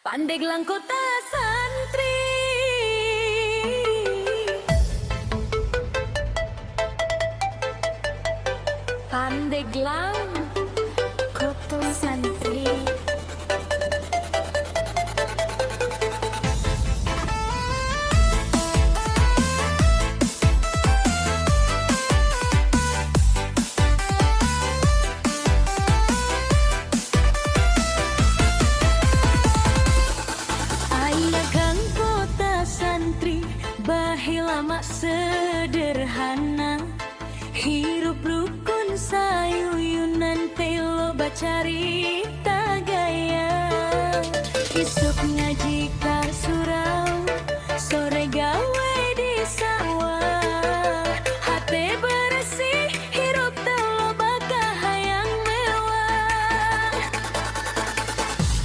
Pandeglang kota santri. Pandeglang kota santri. Bahilama sederhana, hirup rukun sayuyunan telo bacarita gaya. Isuk ngaji ka surau, sore gawe di sawah. Hate bersih, hirup telo bakah hayang mewah.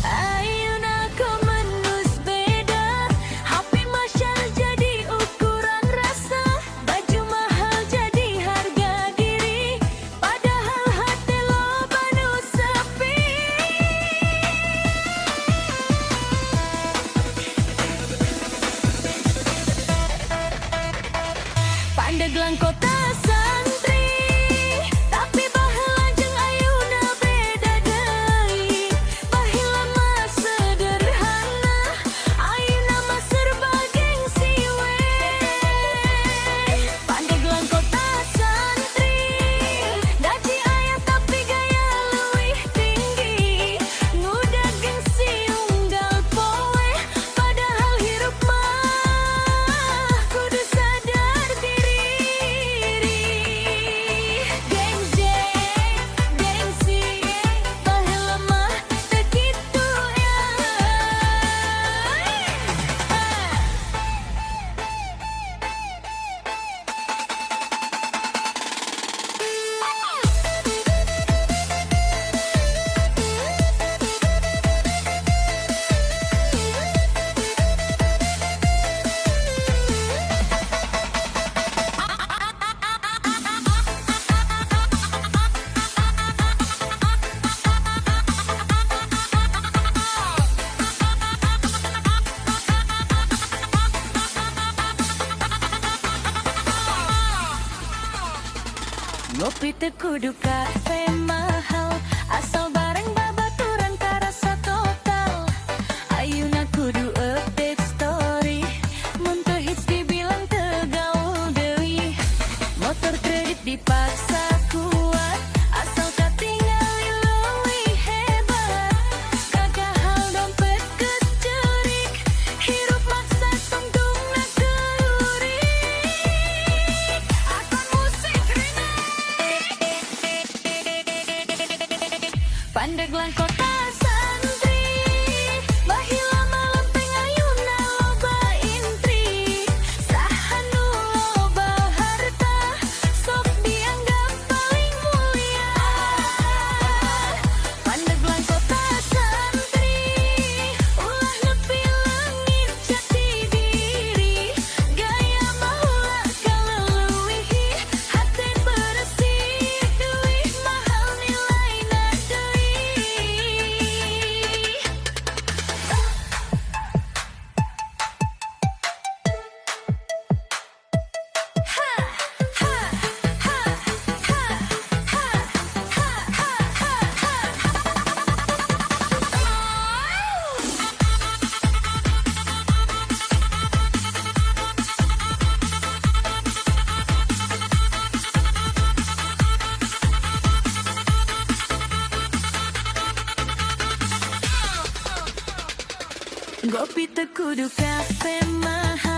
Ayeuna kau menus beda, hapi masyar jadi ukuran rasa. Baju mahal jadi harga diri, padahal hati lo banu sepi. Pandeglang kota santri, tapi baheula jeung ayeuna beda deui. Baheula mah sederhana, ayeuna mah serba gengsi we. Pandeglang kota santri, daji aya tapi gaya leuwih tinggi. Ngudag gengsi unggal poe, padahal hirup mah kudu sadar diri. Gengsi, baheula mah teu kitu ya. Ngopi teu kudu kafe mahal, asal bareng babaturan karasa total. Ayeuna kudu update story, mun teu hits dibilang teu gaul deui. Motor kredit dipaksa kuat, asal katingali leuwih hebat. Kagahal dompet kecerik, hirup maksa tungtungna kelurik. Akon musik Pandeglang kota santri, baheula mah lempeng ayeuna loba intri. Saha nu loba harta, sok dianggap paling mulia. Pandeglang kota santri, ulah nepi leungit jati diri. Gaya mah ulah kaleuwihi, hate bersih, duit mahal nilaina deui. Ngopi teu kudu kafe mahal.